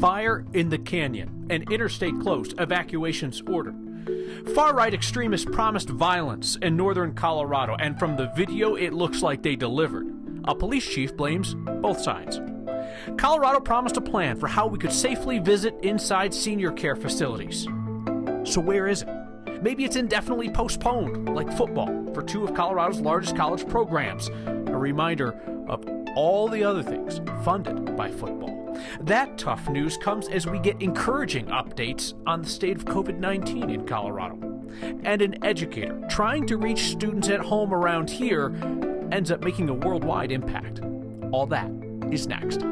Fire in the Canyon, an interstate closed, evacuations ordered. Far-right extremists promised violence in northern Colorado, and from the video, it looks like they delivered. A police chief blames both sides. Colorado promised a plan for how we could safely visit inside senior care facilities. So where is it? Maybe it's indefinitely postponed, like football, for two of Colorado's largest college programs. A reminder of all the other things funded by football. That tough news comes as we get encouraging updates on the state of COVID-19 in Colorado. And an educator trying to reach students at home around here ends up making a worldwide impact. All that is next.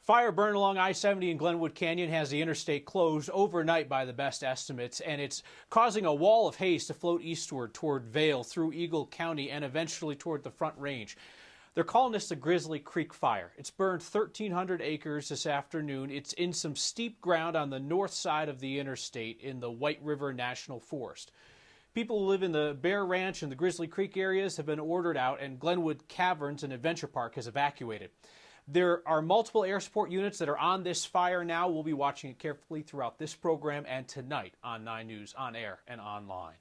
Fire burned along I-70 in Glenwood Canyon has the interstate closed overnight by the best estimates, and it's causing a wall of haze to float eastward toward Vail, through Eagle County, and eventually toward the Front Range. They're calling this the Grizzly Creek Fire. It's burned 1,300 acres this afternoon. It's in some steep ground on the north side of the interstate in the White River National Forest. People who live in the Bear Ranch and the Grizzly Creek areas have been ordered out, and Glenwood Caverns and Adventure Park has evacuated. There are multiple air support units that are on this fire now. We'll be watching it carefully throughout this program and tonight on 9 News, on air and online.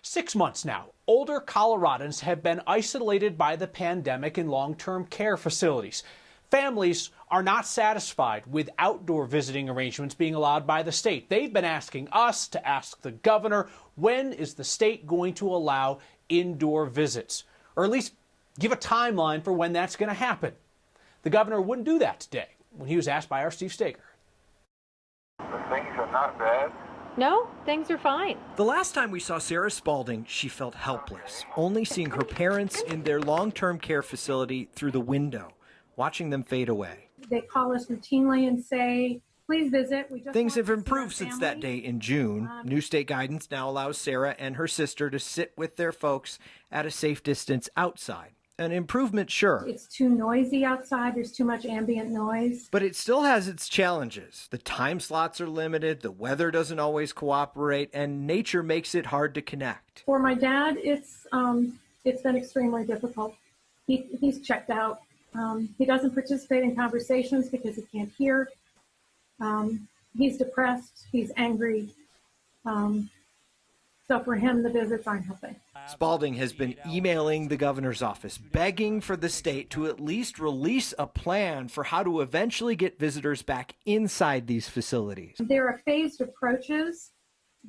6 months now, older Coloradans have been isolated by the pandemic in long-term care facilities. Families are not satisfied with outdoor visiting arrangements being allowed by the state. They've been asking us to ask the governor, when is the state going to allow indoor visits? Or at least give a timeline for when that's going to happen. The governor wouldn't do that today when he was asked by our Steve Staker. Things are not bad. No, things are fine. The last time we saw Sarah Spalding, she felt helpless, only seeing her parents in their long-term care facility through the window, watching them fade away. They call us routinely and say, please visit. Things have improved since that day in June. New state guidance now allows Sarah and her sister to sit with their folks at a safe distance outside. An improvement, sure. It's too noisy outside. There's too much ambient noise. But it still has its challenges. The time slots are limited, the weather doesn't always cooperate, and nature makes it hard to connect. For my dad, it's been extremely difficult. He's checked out. He doesn't participate in conversations because he can't hear. He's depressed. He's angry. So for him, the visits aren't helping. Spalding has been emailing the governor's office, begging for the state to at least release a plan for how to eventually get visitors back inside these facilities. There are phased approaches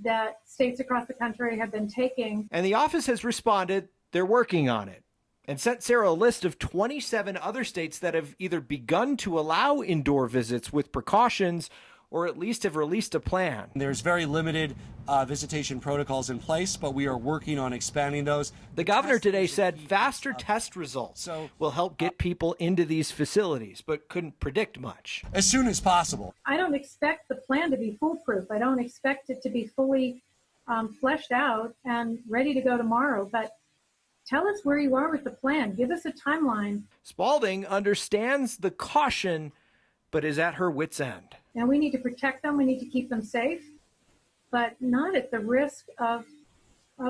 that states across the country have been taking. And the office has responded, they're working on it, and sent Sarah a list of 27 other states that have either begun to allow indoor visits with precautions or at least have released a plan. There's very limited visitation protocols in place, but we are working on expanding those. The governor today said faster test results will help get people into these facilities, but couldn't predict much. As soon as possible. I don't expect the plan to be foolproof. I don't expect it to be fully fleshed out and ready to go tomorrow, but tell us where you are with the plan. Give us a timeline. Spalding understands the caution, but is at her wit's end. Now, we need to protect them. We need to keep them safe, but not at the risk of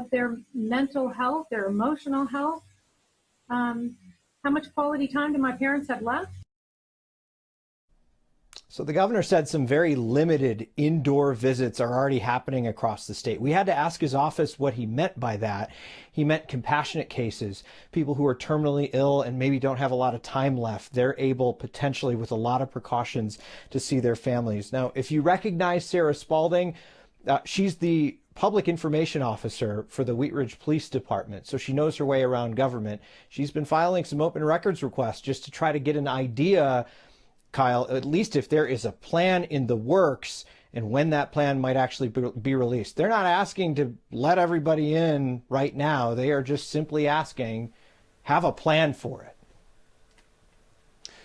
their mental health, their emotional health. How much quality time do my parents have left? So the governor said some very limited indoor visits are already happening across the state. We had to ask his office what he meant by that. He meant compassionate cases, people who are terminally ill and maybe don't have a lot of time left. They're able potentially with a lot of precautions to see their families. Now, if you recognize Sarah Spalding, she's the public information officer for the Wheat Ridge Police Department, so she knows her way around government. She's been filing some open records requests just to try to get an idea, Kyle, at least if there is a plan in the works and when that plan might actually be released. They're not asking to let everybody in right now. They are just simply asking, have a plan for it.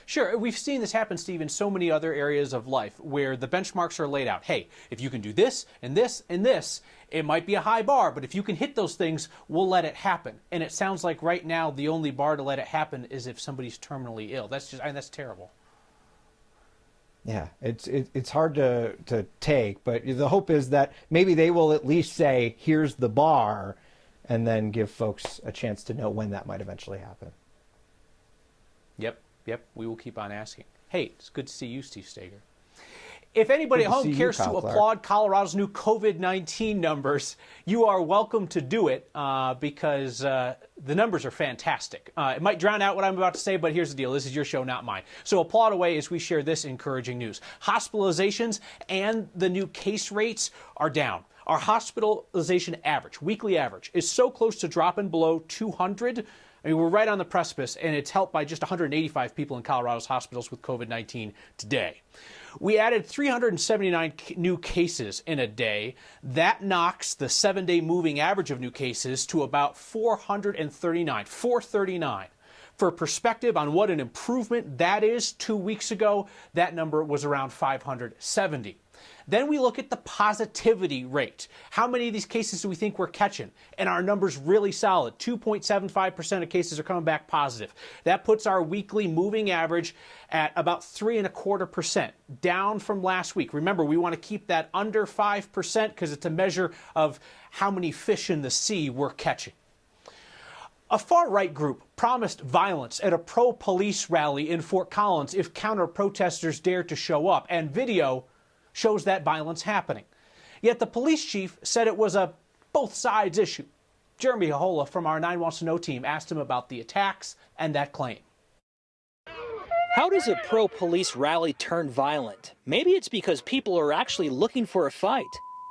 Sure, we've seen this happen, Steve, in so many other areas of life where the benchmarks are laid out. Hey, if you can do this and this and this, it might be a high bar, but if you can hit those things, we'll let it happen. And it sounds like right now the only bar to let it happen is if somebody's terminally ill. That's that's terrible. Yeah, it's hard to take, but the hope is that maybe they will at least say, here's the bar, and then give folks a chance to know when that might eventually happen. Yep. Yep, we will keep on asking. Hey, it's good to see you, Steve Steger. If anybody at home cares to applaud Colorado's new COVID-19 numbers, you are welcome to do it because the numbers are fantastic. It might drown out what I'm about to say, but here's the deal. This is your show, not mine. So applaud away as we share this encouraging news. Hospitalizations and the new case rates are down. Our hospitalization average, weekly average, is so close to dropping below 200. I mean, we're right on the precipice, and it's helped by just 185 people in Colorado's hospitals with COVID-19 today. We added 379 new cases in a day. That knocks the 7-day moving average of new cases to about 439. For perspective on what an improvement that is, 2 weeks ago, that number was around 570. Then we look at the positivity rate. How many of these cases do we think we're catching? And our number's really solid. 2.75% of cases are coming back positive. That puts our weekly moving average at about 3.25%, down from last week. Remember, we want to keep that under 5% because it's a measure of how many fish in the sea we're catching. A far-right group promised violence at a pro-police rally in Fort Collins if counter-protesters dared to show up, and video shows that violence happening. Yet the police chief said it was a both sides issue. Jeremy Hohola from our 9 Wants to Know team asked him about the attacks and that claim. How does a pro-police rally turn violent? Maybe it's because people are actually looking for a fight.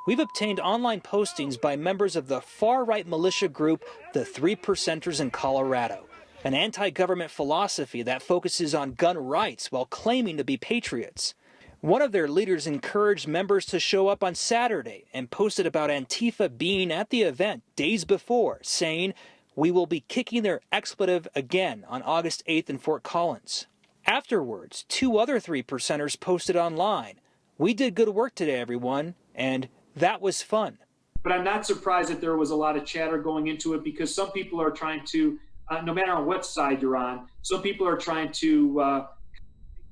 We've obtained online postings by members of the far-right militia group, the 3 Percenters in Colorado, an anti-government philosophy that focuses on gun rights while claiming to be patriots. One of their leaders encouraged members to show up on Saturday and posted about Antifa being at the event days before, saying, "We will be kicking their expletive again on August 8th in Fort Collins." Afterwards, 2 other 3 Percenters posted online, "We did good work today, everyone," and "That was fun." But I'm not surprised that there was a lot of chatter going into it because some people are trying to, no matter on what side you're on, some people are trying to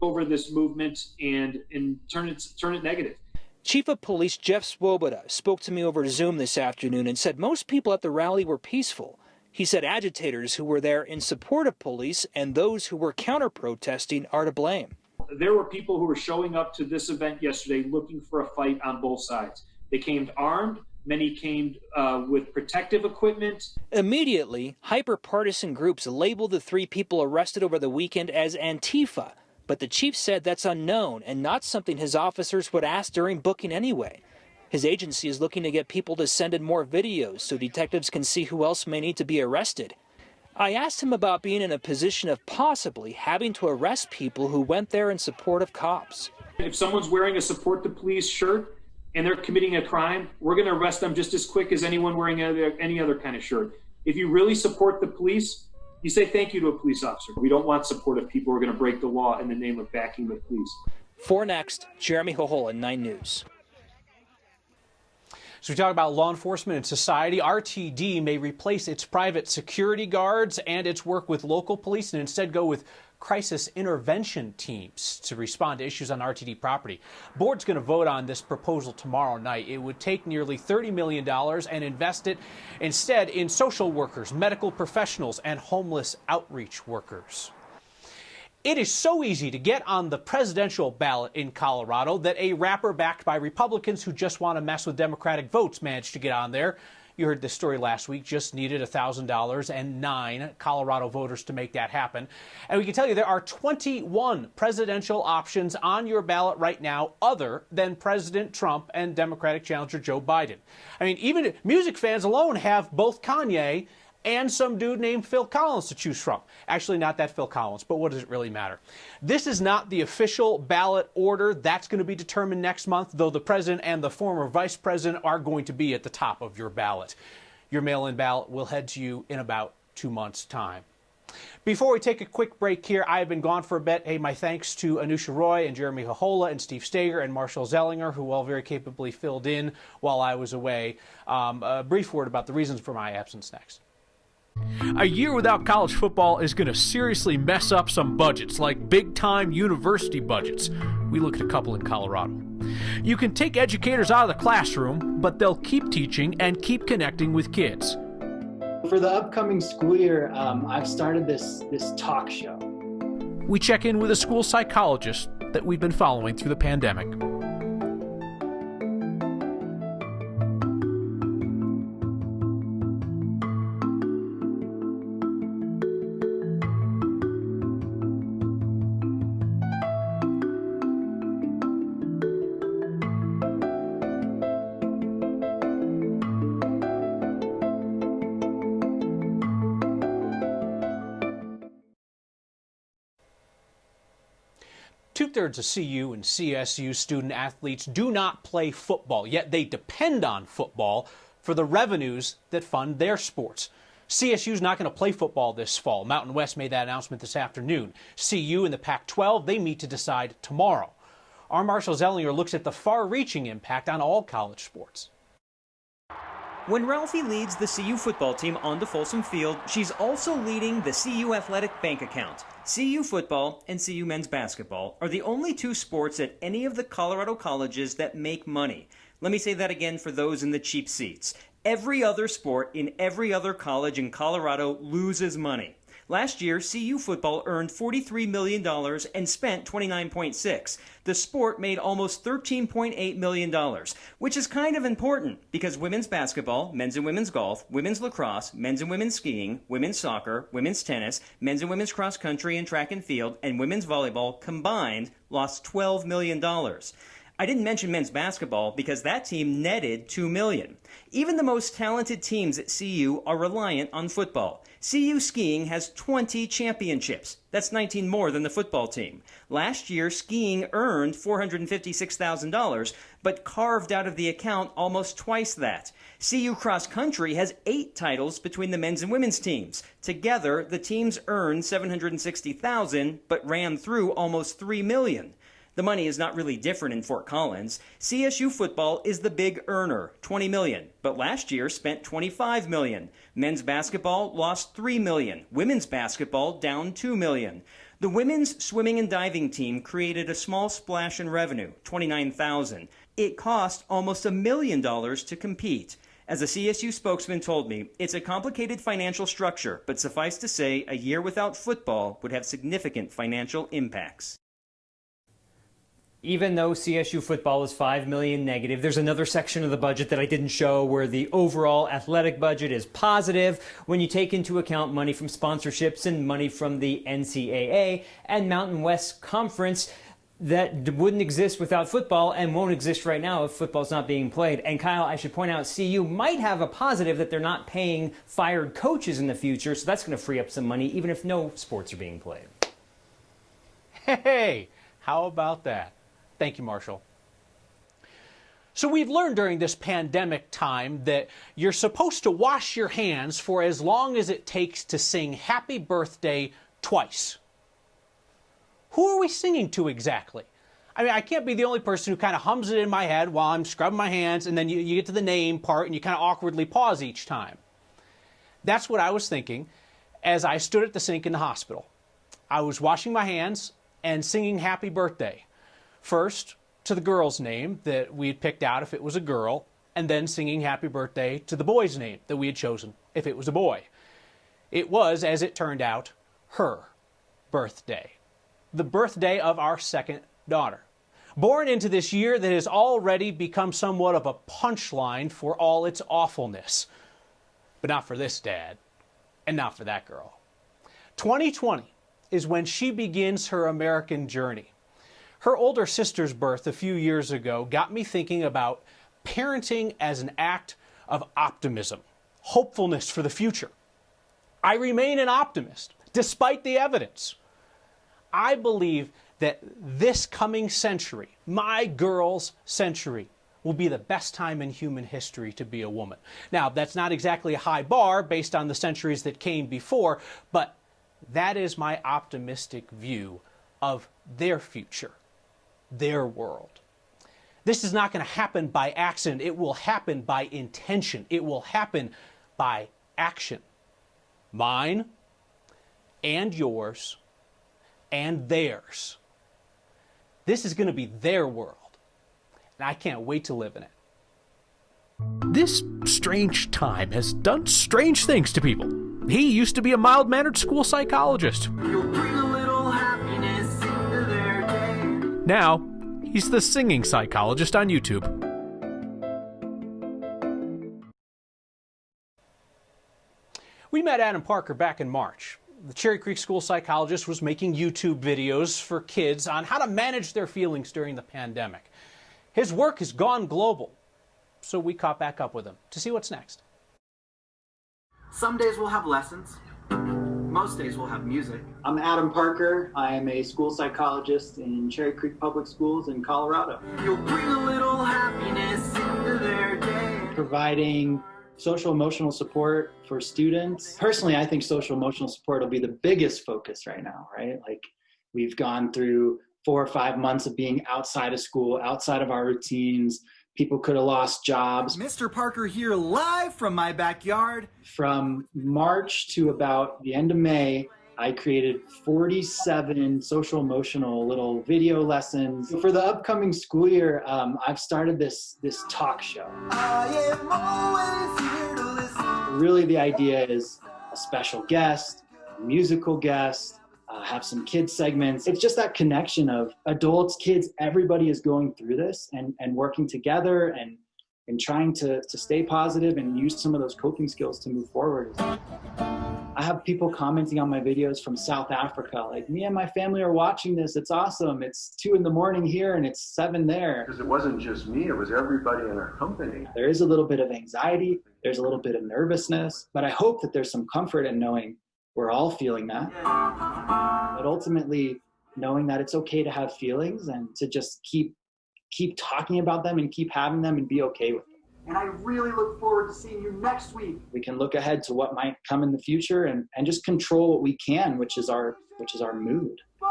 over this movement and turn it negative. Chief of Police Jeff Swoboda spoke to me over Zoom this afternoon and said most people at the rally were peaceful. He said agitators who were there in support of police and those who were counter-protesting are to blame. There were people who were showing up to this event yesterday looking for a fight on both sides. They came armed. Many came with protective equipment. Immediately, hyper-partisan groups labeled the 3 people arrested over the weekend as Antifa. But the chief said that's unknown and not something his officers would ask during booking anyway. His agency is looking to get people to send in more videos so detectives can see who else may need to be arrested. I asked him about being in a position of possibly having to arrest people who went there in support of cops. If someone's wearing a support the police shirt and they're committing a crime, we're going to arrest them just as quick as anyone wearing any other kind of shirt. If you really support the police, you say thank you to a police officer. We don't want supportive people who are going to break the law in the name of backing the police. For Next, Jeremy Hohola, 9 News. So we talk about law enforcement and society. RTD may replace its private security guards and its work with local police and instead go with crisis intervention teams to respond to issues on RTD property. Board's going to vote on this proposal tomorrow night. It would take nearly $30 million and invest it instead in social workers, medical professionals, and homeless outreach workers. It is so easy to get on the presidential ballot in Colorado that a rapper backed by Republicans who just want to mess with Democratic votes managed to get on there. You heard this story last week, just needed $1,000 and 9 Colorado voters to make that happen. And we can tell you there are 21 presidential options on your ballot right now other than President Trump and Democratic challenger Joe Biden. I mean, even music fans alone have both Kanye and some dude named Phil Collins to choose from. Actually, not that Phil Collins, but what does it really matter? This is not the official ballot order. That's going to be determined next month, though the president and the former vice president are going to be at the top of your ballot. Your mail-in ballot will head to you in about 2 months' time. Before we take a quick break here, I have been gone for a bit. Hey, my thanks to Anusha Roy and Jeremy Hohola and Steve Steger and Marshall Ellinger, who all very capably filled in while I was away. A brief word about the reasons for my absence next. A year without college football is going to seriously mess up some budgets, like big-time university budgets. We look at a couple in Colorado. You can take educators out of the classroom, but they'll keep teaching and keep connecting with kids. For the upcoming school year, I've started this talk show. we check in with a school psychologist that we've been following through the pandemic. Two-thirds of CU and CSU student athletes do not play football, yet they depend on football for the revenues that fund their sports. CSU's not going to play football this fall. Mountain West made that announcement this afternoon. CU and the Pac-12, they meet to decide tomorrow. Our Marshall's Ellinger looks at the far-reaching impact on all college sports. When Ralphie leads the CU football team onto Folsom Field, she's also leading the CU Athletic Bank account. CU football and CU men's basketball are the only two sports at any of the Colorado colleges that make money. Let me say that again for those in the cheap seats. Every other sport in every other college in Colorado loses money. Last year, CU football earned $43 million and spent $29.6. The sport made almost $13.8 million, which is kind of important because women's basketball, men's and women's golf, women's lacrosse, men's and women's skiing, women's soccer, women's tennis, men's and women's cross country and track and field, and women's volleyball combined lost $12 million. I didn't mention men's basketball because that team netted $2 million. Even the most talented teams at CU are reliant on football. CU skiing has 20 championships. That's 19 more than the football team. Last year, skiing earned $456,000, but carved out of the account almost twice that. CU cross country has 8 titles between the men's and women's teams. Together, the teams earned $760,000, but ran through almost $3 million. The money is not really different in Fort Collins. CSU football is the big earner, $20 million, but last year spent $25 million. Men's basketball lost $3 million. Women's basketball down $2 million. The women's swimming and diving team created a small splash in revenue, $29,000. It cost almost $1 million to compete. As a CSU spokesman told me, it's a complicated financial structure, but suffice to say, a year without football would have significant financial impacts. Even though CSU football is $5 million negative, there's another section of the budget that I didn't show where the overall athletic budget is positive when you take into account money from sponsorships and money from the NCAA and Mountain West Conference that wouldn't exist without football and won't exist right now if football's not being played. And Kyle, I should point out, CU might have a positive that they're not paying fired coaches in the future, so that's going to free up some money even if no sports are being played. Hey, how about that? Thank you, Marshall. So we've learned during this pandemic time that you're supposed to wash your hands for as long as it takes to sing Happy Birthday twice. Who are we singing to exactly? I mean, I can't be the only person who kind of hums it in my head while I'm scrubbing my hands, and then you get to the name part and you kind of awkwardly pause each time. That's what I was thinking as I stood at the sink in the hospital. I was washing my hands and singing Happy Birthday. First, to the girl's name that we had picked out if it was a girl, and then singing Happy Birthday to the boy's name that we had chosen if it was a boy. It was, as it turned out, her birthday. The birthday of our second daughter. Born into this year that has already become somewhat of a punchline for all its awfulness. But not for this dad, and not for that girl. 2020 is when she begins her American journey. Her older sister's birth a few years ago got me thinking about parenting as an act of optimism, hopefulness for the future. I remain an optimist, despite the evidence. I believe that this coming century, my girl's century, will be the best time in human history to be a woman. Now, that's not exactly a high bar based on the centuries that came before, but that is my optimistic view of their future. Their world. This is not going to happen by accident. It will happen by intention. It will happen by action. Mine and yours and theirs. This is going to be their world. And I can't wait to live in it. This strange time has done strange things to people. He used to be a mild-mannered school psychologist. You'll bring a little happiness. Now, he's the singing psychologist on YouTube. We met Adam Parker back in March. The Cherry Creek school psychologist was making YouTube videos for kids on how to manage their feelings during the pandemic. His work has gone global, so we caught back up with him to see what's next. Some days we'll have lessons. Most days we'll have music. I'm Adam Parker. I am a school psychologist in Cherry Creek Public Schools in Colorado. You'll bring a little happiness into their day. Providing social emotional support for students. Personally, I think social emotional support will be the biggest focus right now, right? Like, we've gone through 4 or 5 months of being outside of school, outside of our routines. People could have lost jobs. Mr. Parker here live from my backyard. From March to about the end of May, I created 47 social emotional little video lessons. For the upcoming school year, I've started this talk show. I am always here to listen. Really, the idea is a special guest, a musical guest, have some kids segments. It's just that connection of adults, kids, everybody is going through this and working together and trying to stay positive and use some of those coping skills to move forward. I have people commenting on my videos from South Africa, like, me and my family are watching this. It's awesome. It's 2 a.m. here and it's 7 there. Because it wasn't just me, it was everybody in our company. There is a little bit of anxiety. There's a little bit of nervousness, but I hope that there's some comfort in knowing we're all feeling that. But ultimately, knowing that it's okay to have feelings and to just keep talking about them and keep having them and be okay with them. And I really look forward to seeing you next week. We can look ahead to what might come in the future and just control what we can, which is our mood. Bye!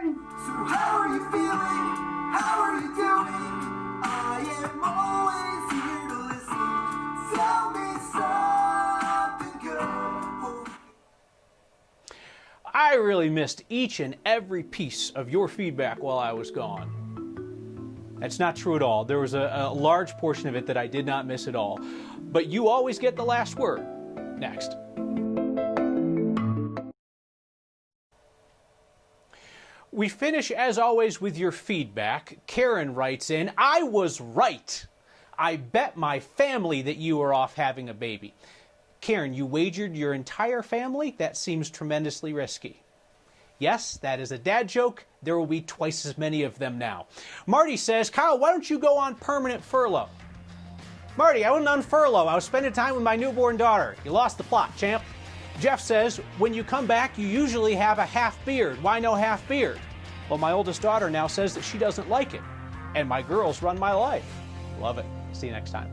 So how are you feeling? How are you doing? I am always here to listen. Tell me something good. I really missed each and every piece of your feedback while I was gone. That's not true at all. There was a large portion of it that I did not miss at all. But you always get the last word. Next. We finish, as always, with your feedback. Karen writes in, I was right. I bet my family that you are off having a baby. Karen, you wagered your entire family? That seems tremendously risky. Yes, that is a dad joke. There will be twice as many of them now. Marty says, Kyle, why don't you go on permanent furlough? Marty, I wasn't on furlough. I was spending time with my newborn daughter. You lost the plot, champ. Jeff says, when you come back, you usually have a half beard. Why no half beard? Well, my oldest daughter now says that she doesn't like it. And my girls run my life. Love it. See you next time.